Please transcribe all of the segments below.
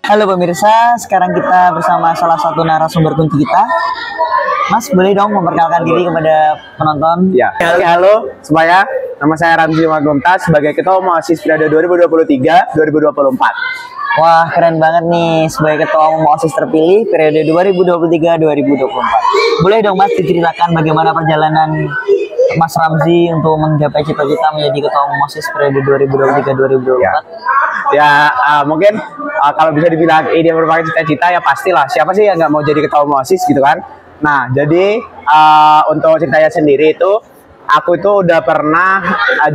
Halo pemirsa, sekarang kita bersama salah satu narasumber kunci kita. Mas, boleh dong memperkenalkan diri kepada penonton? Ya, halo semuanya. Nama saya Ramzi Magomta sebagai Ketua Umum OSIS periode 2023-2024. Wah, keren banget nih sebagai Ketua Umum OSIS terpilih periode 2023-2024. Boleh dong Mas diceritakan bagaimana perjalanan Mas Ramzi untuk menggapai cita-cita menjadi Ketua Umum OSIS periode 2023-2024? Ya, mungkin kalau bisa dibilang ini merupakan cita-cita, ya pastilah siapa sih yang nggak mau jadi Ketua Umum OSIS gitu kan. Nah, jadi untuk ceritanya sendiri itu aku itu udah pernah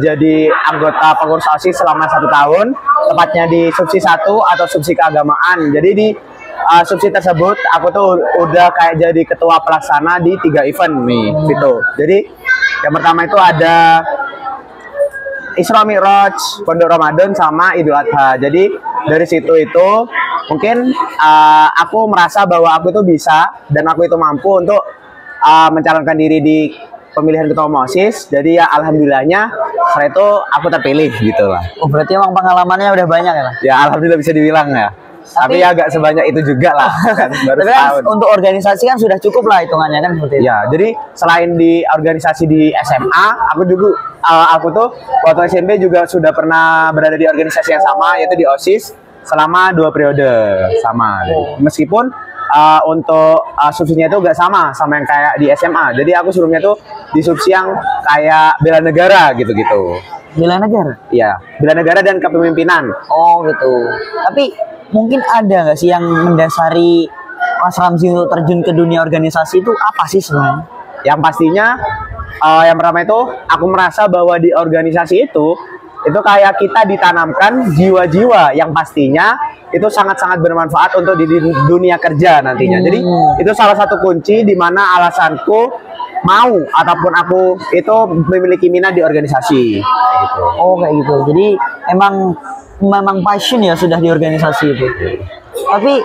jadi anggota pengurus OSIS selama 1 tahun, tepatnya di subsi 1 atau subsi keagamaan. Jadi di subsi tersebut aku tuh udah kayak jadi ketua pelaksana di 3 event nih gitu. Jadi yang pertama itu ada Isra Mi'raj, Pondok Ramadan sama Idul Adha. Jadi dari situ itu mungkin aku merasa bahwa aku itu bisa dan aku itu mampu untuk mencalonkan diri di pemilihan ketua umum OSIS. Jadi ya alhamdulillahnya setelah itu aku terpilih gitu lah. Oh, berarti emang pengalamannya udah banyak ya? Ya alhamdulillah bisa dibilang ya. Tapi ya agak sebanyak itu juga lah. Kan, baru tapi kan setahun. untuk organisasi kan sudah cukup lah hitungannya kan seperti itu. Ya, jadi selain di organisasi di SMA, aku tuh waktu SMP juga sudah pernah berada di organisasi yang sama, yaitu di OSIS selama 2 periode sama. Meskipun untuk subsidinya itu gak sama yang kayak di SMA. Jadi aku sebelumnya tuh di subsidi yang kayak bela negara gitu-gitu. Bela negara? Iya, bela negara dan kepemimpinan. Oh gitu. Tapi mungkin ada nggak sih yang mendasari Mas Ramzi untuk terjun ke dunia organisasi itu apa sih sebenarnya? Yang pastinya yang pertama itu aku merasa bahwa di organisasi itu kayak kita ditanamkan jiwa-jiwa yang pastinya itu sangat-sangat bermanfaat untuk di dunia kerja nantinya. Jadi itu salah satu kunci di mana alasanku mau ataupun aku itu memiliki minat di organisasi. Gitu. Oh kayak gitu. Jadi memang passion ya sudah di organisasi itu. Tapi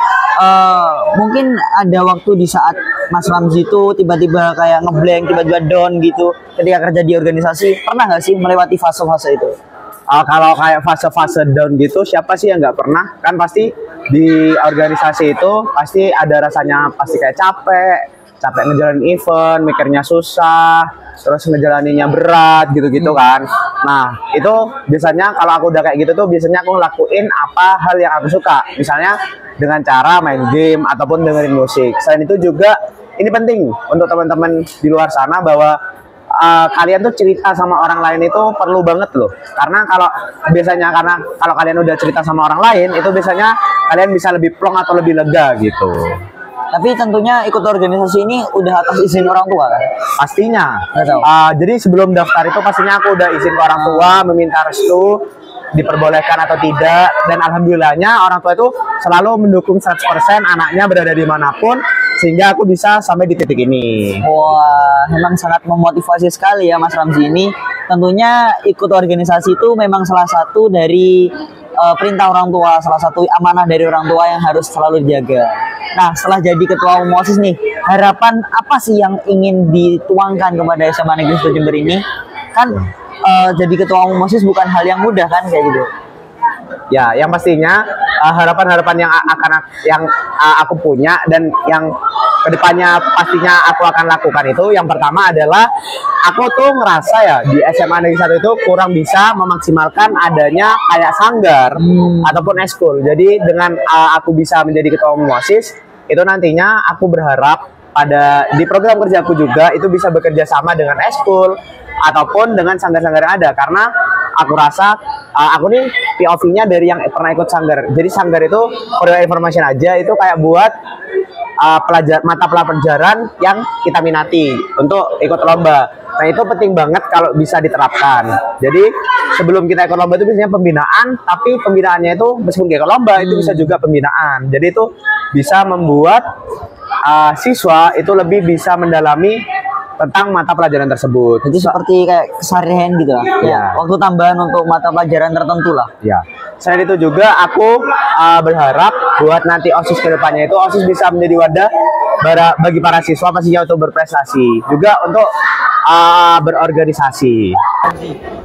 mungkin ada waktu di saat Mas Ramzi itu tiba-tiba kayak ngeblank, tiba-tiba down gitu ketika kerja di organisasi. Pernah nggak sih melewati fase-fase itu? Kalau kayak fase-fase down gitu, siapa sih yang nggak pernah? Kan pasti di organisasi itu pasti ada rasanya, pasti kayak capek ngejalanin event, mikirnya susah, terus ngejalaninnya berat gitu-gitu kan. Nah, itu biasanya kalau aku udah kayak gitu tuh biasanya aku ngelakuin apa hal yang aku suka. Misalnya dengan cara main game ataupun dengerin musik. Selain itu juga ini penting untuk teman-teman di luar sana bahwa kalian tuh cerita sama orang lain itu perlu banget loh. Karena kalau kalian udah cerita sama orang lain itu biasanya kalian bisa lebih plong atau lebih lega gitu. Tapi tentunya ikut organisasi ini udah atas izin orang tua kan? Pastinya. Jadi sebelum daftar itu pastinya aku udah izin ke orang tua, meminta restu, diperbolehkan atau tidak. Dan alhamdulillahnya orang tua itu selalu mendukung 100% anaknya berada dimanapun, sehingga aku bisa sampai di titik ini. Wah, memang sangat memotivasi sekali ya Mas Ramzi ini. Tentunya ikut organisasi itu memang salah satu dari perintah orang tua, salah satu amanah dari orang tua yang harus selalu dijaga. Nah, setelah jadi ketua umum OSIS nih, harapan apa sih yang ingin dituangkan kepada SMA Negeri 1 Jember ini? Kan jadi ketua umum OSIS bukan hal yang mudah kan kayak gitu. Ya, yang pastinya harapan-harapan yang aku punya dan yang kedepannya pastinya aku akan lakukan itu, yang pertama adalah aku tuh ngerasa ya di SMA Negeri 1 itu kurang bisa memaksimalkan adanya kayak sanggar ataupun eskul. Jadi dengan aku bisa menjadi ketua umum OSIS itu nantinya aku berharap di program kerjaku juga itu bisa bekerja sama dengan eskul ataupun dengan sanggar-sanggar yang ada, karena aku rasa aku nih POV-nya dari yang pernah ikut sanggar. Jadi sanggar itu for information aja itu kayak buat mata pelajaran yang kita minati untuk ikut lomba. Nah itu penting banget kalau bisa diterapkan. Jadi sebelum kita ikut lomba itu biasanya pembinaan, tapi pembinaannya itu meskipun ikut lomba itu bisa juga pembinaan. Jadi itu bisa membuat siswa itu lebih bisa mendalami tentang mata pelajaran tersebut. Jadi seperti kayak keseharian gitu lah. Ya. Waktu tambahan untuk mata pelajaran tertentu lah. Ya. Selain itu juga aku berharap buat nanti OSIS kedepannya itu OSIS bisa menjadi wadah bagi para siswa pastinya untuk berprestasi, juga untuk berorganisasi.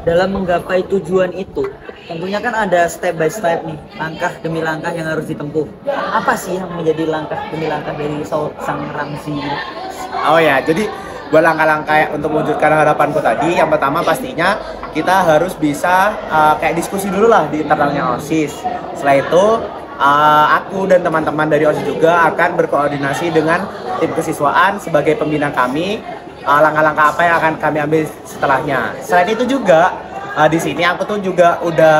Dalam menggapai tujuan itu, tentunya kan ada step by step nih, langkah demi langkah yang harus ditempuh. Apa sih yang menjadi langkah demi langkah dari sang Ramzi? Oh ya, jadi buat langkah-langkah untuk mewujudkan harapanku tadi, yang pertama pastinya kita harus bisa kayak diskusi dulu lah di internalnya OSIS. Setelah itu aku dan teman-teman dari OSIS juga akan berkoordinasi dengan tim kesiswaan sebagai pembina kami, langkah-langkah apa yang akan kami ambil setelahnya. Selain itu juga di sini aku tuh juga udah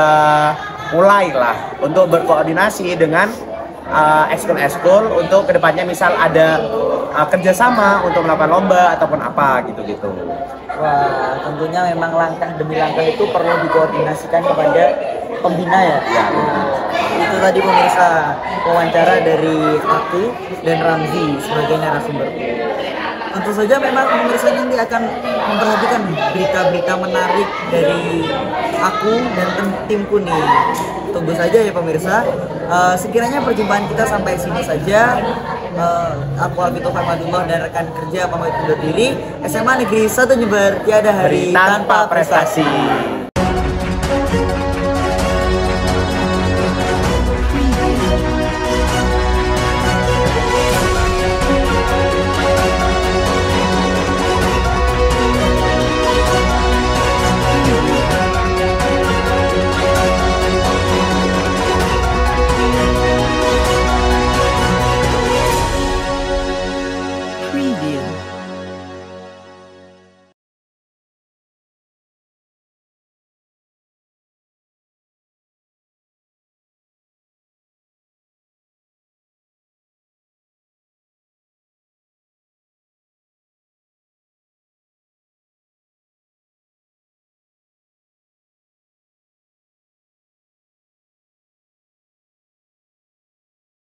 mulai lah untuk berkoordinasi dengan ekskul-ekskul untuk kedepannya, misal ada kerjasama untuk melakukan lomba ataupun apa gitu-gitu. Wah, tentunya memang langkah demi langkah itu perlu dikoordinasikan kepada pembina ya. Ya. Itu tadi pemirsa wawancara dari aku dan Ramzi sebagai narasumber. Tentu saja memang pemirsa nanti akan memperhatikan berita-berita menarik dari aku dan timku nih. Tunggu saja ya pemirsa. Sekiranya perjumpaan kita sampai sini saja. Aku Alvito Farmadullah dan rekan kerja pamit undur diri. SMA Negeri 1 Jember, tiada hari tanpa prestasi.